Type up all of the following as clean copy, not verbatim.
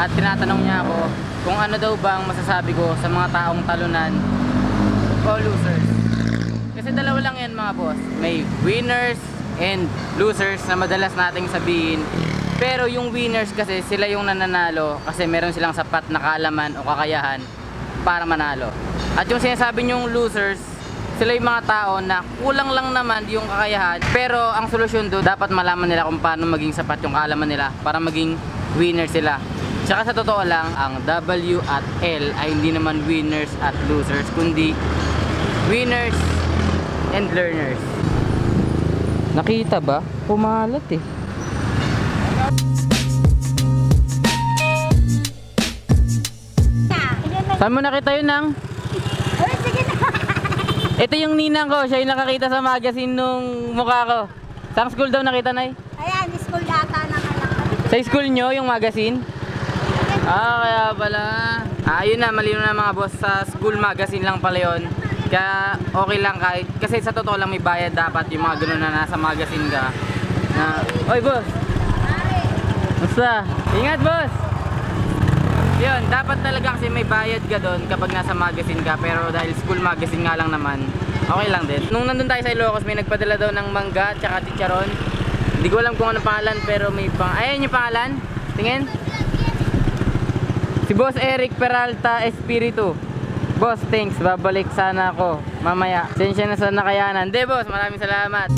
at tinatanong niya ako kung ano daw bang masasabi ko sa mga taong talunan o losers. Kasi dalawa lang yan mga boss, may winners and losers na madalas nating sabihin. Pero yung winners kasi sila yung nananalo kasi meron silang sapat na kaalaman o kakayahan para manalo. At yung sinasabi nyong losers, sila yung mga tao na kulang lang naman yung kakayahan, pero ang solusyon doon, dapat malaman nila kung paano maging sapat yung kaalaman nila para maging winner sila. Tsaka sa totoo lang, ang W at L ay hindi naman winners at losers, kundi winners and learners. Nakita ba? Pumalat eh. Saan mo nakita yun, Nang? Sige na. Ito yung ninang ko, siya yung nakakita sa magazine nung mukha ko. Saan school daw nakita, Nay? Ayan, school yata ng anak. Sa school nyo, yung magazine? Kaya pala. Ayun na, malino na mga boss. Sa school magazine lang pala yun. Kaya okay lang kahit, kasi sa totoo lang may bayad dapat yung mga ganun na nasa magazine ka. Oy boss! Basta! Ingat boss! Yun, dapat talaga kasi may bayad ka doon kapag nasa magazine ka, pero dahil school magazine nga lang naman, okay lang din. Nung nandun tayo sa Ilocos, may nagpadala daw ng mangga tsaka chicharon. Hindi ko alam kung ano pangalan, pero may ayan yung pangalan. Tingin. Si Boss Eric Peralta Espiritu. Boss, thanks. Babalik sana ako mamaya. Sensya na sa nakayanan. Hindi boss, maraming salamat.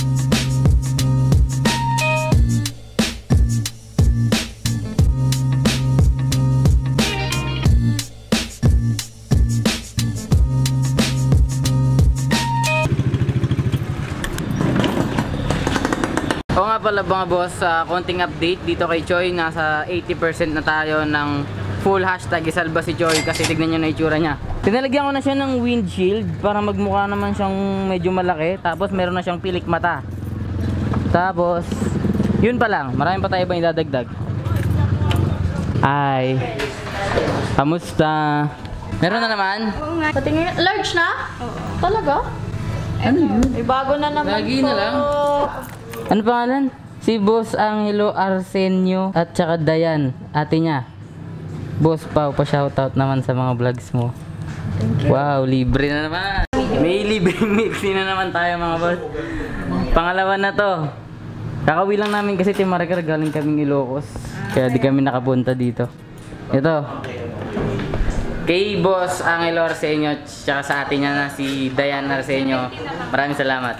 Oo nga pala mga boss, konting update dito kay Choi. Nasa 80% na tayo ng full hashtag isalba si Choi kasi tignan nyo na itsura niya. Tinalagyan ko na siya ng windshield para magmukha naman siyang medyo malaki. Tapos meron na siyang pilik mata. Tapos yun pa lang, marami pa tayo ibang idadagdag. Ay, kamusta? Meron na naman? Oo nga. Patingin, large na? Oo. Talaga? Ano yun? May bago na naman Lagi po. na lang. Ano pangalan? Si Boss Angelo Arsenio at saka Dayan, ate niya. Boss Pao, pa-shoutout naman sa mga vlogs mo. Thank you. Wow, libre na naman. May libreng mixing na naman tayo mga boss. Pangalawa na to. Kakawi lang namin kasi Timaragar, galing kaming Ilocos. Kaya di kami nakapunta dito. Ito. Kay Boss Angelo Arsenio tsaka sa ate niya na si Dayan Arsenio. Maraming salamat.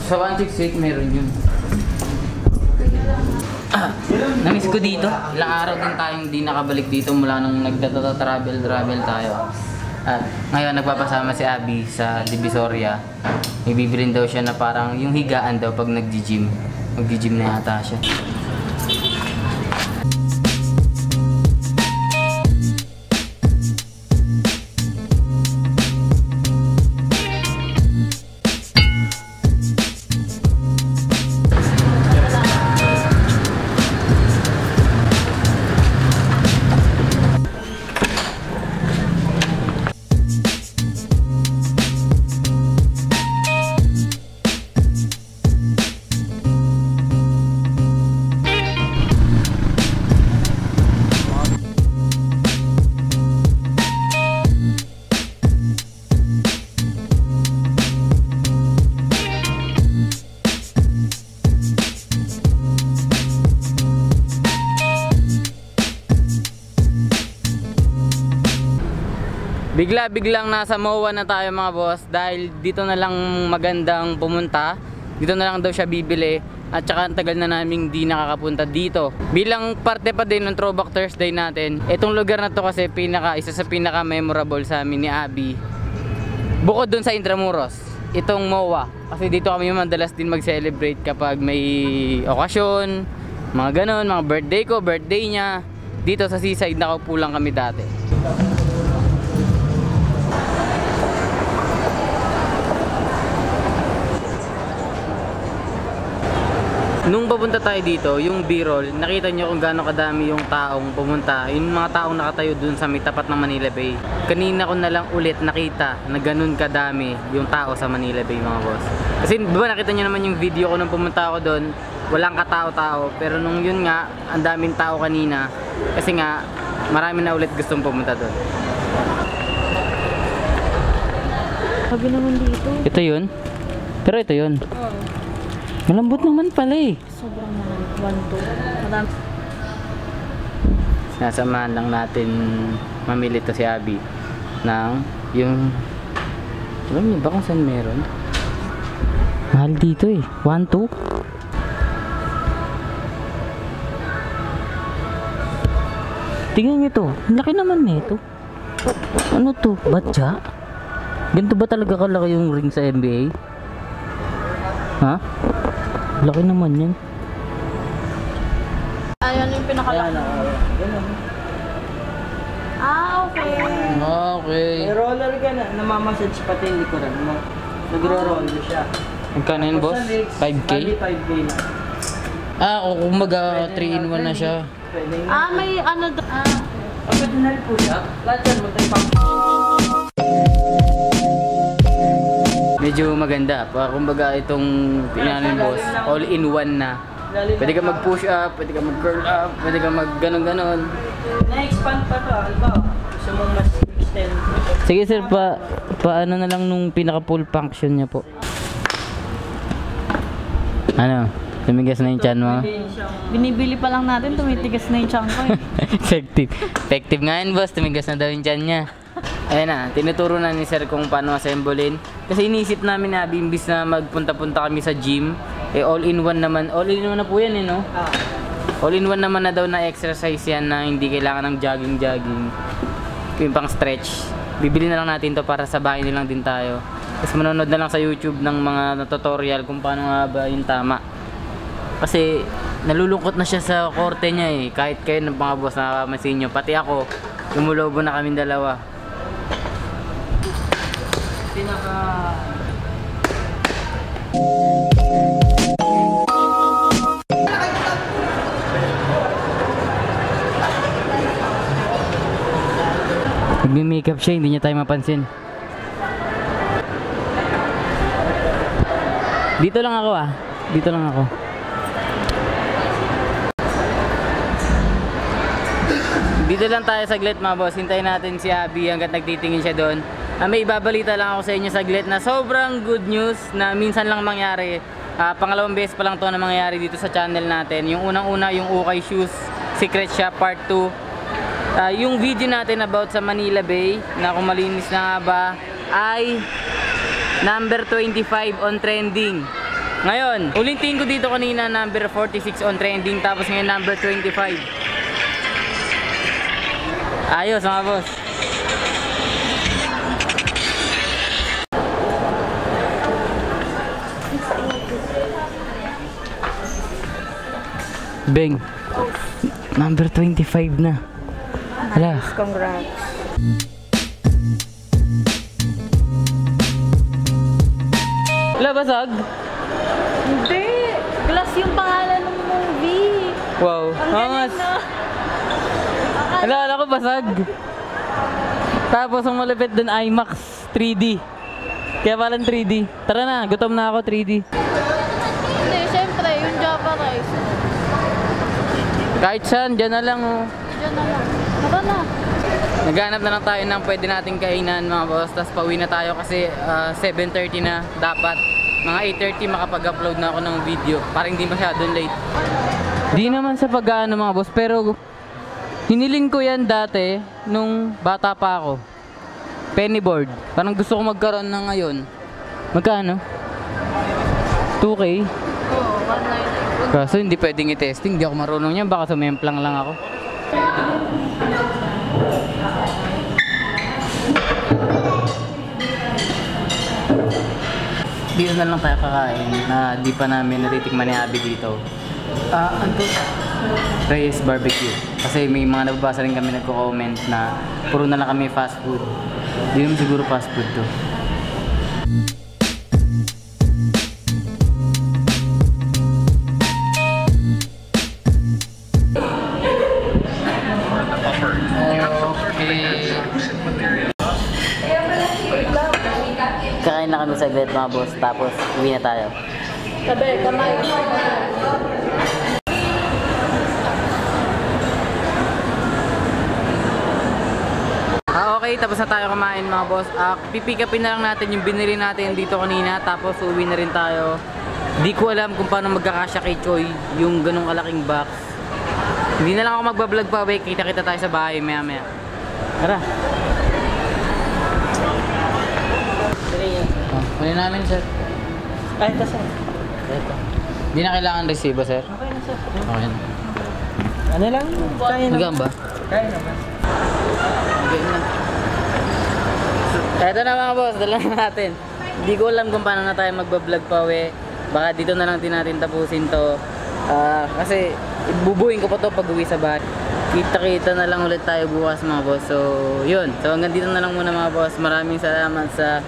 Sa 168 meron yun. Namiss ko dito. Ilang araw din tayong hindi nakabalik dito mula nung nagta-travel tayo. At ngayon nagpapasama si Abby sa Divisoria. May bibilin daw siya na parang yung higaan daw pag nag-gym. Mag-gym na yata siya. Biglang nasa MOA na tayo mga boss dahil dito na lang magandang pumunta. Dito na lang daw siya bibili at saka ang tagal na naming di nakakapunta dito. Bilang parte pa din ng Throwback Thursday natin, itong lugar na to kasi isa sa pinaka memorable sa amin ni Abby. Bukod dun sa Intramuros, itong MOA. Kasi dito kami madalas din mag-celebrate kapag may okasyon, mga ganon, mga birthday ko, birthday niya. Dito sa seaside nakaupo lang kami dati. Nung papunta tayo dito, yung B-roll, nakita nyo kung gaano kadami yung taong pumunta. Yung mga taong nakatayo dun sa may tapat ng Manila Bay. Kanina ko na lang ulit nakita na ganun kadami yung tao sa Manila Bay mga boss. Kasi di ba nakita nyo naman yung video ko nung pumunta ako doon, walang katao-tao. Pero nung yun nga, ang daming tao kanina. Kasi nga, marami na ulit gustong pumunta doon. Sabi naman dito. Ito yun? Pero ito yun. Oo. Malambot naman pala eh. Sobrang mahal. 1, 2. Madami. Sinasamahan lang natin mamili to si Abby ng yung alam niyo ba kung saan meron? Mahal dito eh. 1, 2. Tingnan niyo to. Ang laki naman nito. Ano to? Batya? Ganito ba talaga kalaki yung ring sa NBA? Ha? Laki naman yan. Ayan yung pinakalaki. Ah, okay. Okay. May roller ka na, namamassage pati yung likuran mo. Nagro-roller siya. Magkano yun, boss? 5K? Bali 5K na. Ah, o kumbaga 3-in-1 na siya. Pwede na. Ah, may ano doon. Ah. Original po siya. Lahat yan, magtaypang. Medyo maganda. Kumbaga itong pinanin boss, all-in-one na. Pwede ka mag-push up, pwede ka mag-curl up, pwede ka mag-ganon-ganon. Na-expand pa to, halimbawa. Gusto mong mas extend. Sige sir, paano na lang nung pinaka-full function niya po. Ano? Tumigas na yung chan mo? Binibili pa lang natin, tumitigas na yung tiyan ko eh. Effective. Effective nga yun boss, tumigas na daw yung chan niya. Ayan na, tinuturo na ni sir kung paano assemblein. Kasi iniisip namin na imbis na magpunta-punta kami sa gym, eh all-in-one naman. All-in-one na po yan eh no? All-in-one naman na daw na exercise yan na hindi kailangan ng jogging-jogging. Yung pang stretch. Bibili na lang natin to para sa bahay nilang din tayo. Tapos manonood na lang sa YouTube ng mga tutorial kung paano nga ba yung tama. Kasi nalulungkot na siya sa korte niya eh. Kahit kayo ng mga boss nakakamansin nyo. Pati ako, lumulobo na kaming dalawa. Pinaka... Nagme-makeup siya, hindi niya tayo mapansin. Dito lang ako ah. Dito lang ako. Dito lang tayo saglit mga boss. Hintayin natin si Abby hanggat nagtitingin siya doon. May ibabalita lang ako sa inyo saglit na sobrang good news na minsan lang mangyari. Pangalawang beses pa lang to na mangyayari dito sa channel natin. Yung unang-una yung Ukay Shoes Secret Shop Part 2. Yung video natin about sa Manila Bay na kung malinis na nga ba ay number 25 on trending. Ngayon, ulitin ko dito kanina number 46 on trending tapos ngayon number 25. Ayos mga boss. Beng. Number 25 na. Hala. Congrats. Wala basag? Hindi! Glass yung pangalan ng movie. Wow. Ang galing no? Alala ko basag. Tapos ang malapit dun IMAX 3D. Kaya palang 3D. Tara na, gutom na ako 3D. Hindi, syempre, yung Java rice. Kahit saan, dyan na lang oh. Diyan na lang. Tara na. Naghanap na lang tayo ng pwede nating kainan mga boss. Tapos pauwi na tayo kasi 7:30 na dapat. Mga 8:30 makapag-upload na ako ng video para hindi masyadong late. Di naman sa pag-ano mga boss, pero hiniling ko yan dati nung bata pa ako. Pennyboard. Parang gusto ko magkaroon na ngayon. Magkano? 2K? Oo, 199. Kaso hindi pwedeng i-testing. Hindi ako marunong yan. Baka sumemplang lang ako. Dito na lang tayo kakain na di pa namin natitikman ni Abby dito. Ano? Reyes Barbecue. Kasi may mga nababasa rin kami nagko-comment na puro na lang kami fast food. Di naman siguro fast food to. Okay. Kain na kami sa bet mga boss, tapos uwi na tayo. Sabi, kamay. Okay, tapos na tayo kumain mga boss. Pipick upin na lang natin yung binili natin dito kanina, tapos uwi na rin tayo. Di ko alam kung paano magkakasya kay Choi yung ganong kalaking box. Hindi na lang ako magbablog pa, we. Kita-kita tayo sa bahay maya maya. Tara. Kunin namin, sir. Ay, ito sir. Ito. Hindi na kailangan resibo, sir. Okay na sir. Okay na. Ano lang? Kaya na. Hanggang ba? Kaya naman. Okay na. Eto na mga boss, dala na natin. Hindi ko alam kung paano na tayo magbablog pa, we. Baka dito na lang din natin tapusin to. Kasi bubuhin ko pa to pag uwi sa bahay. Kita-kita na lang ulit tayo bukas mga boss. So, yun. So, hanggang dito na lang muna mga boss. Maraming salamat sa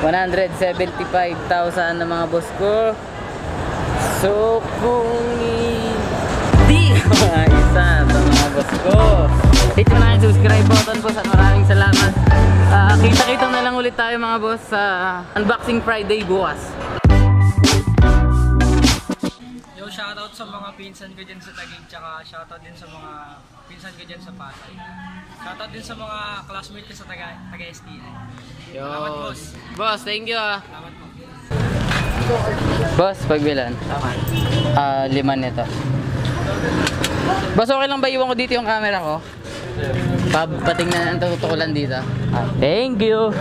175,000 na mga boss ko. So, kung hindi isa sa mga boss ko, hit mo na yung subscribe button boss at maraming salamat. Kita-kita na lang ulit tayo mga boss sa Unboxing Friday bukas. Yo, shoutout sa mga pinsan ko dyan sa Taguig, tsaka shoutout din sa mga pinsan ko dyan sa Pasay. Shoutout din sa mga classmate ko sa taga-STI. Salamat, boss. Boss, thank you ah. Salamat po. Boss, pagbilan. Tama. 5 nito. Boss, okay lang ba iwan ko dito yung camera ko? Patingnan ang tutukulan dito. Thank you.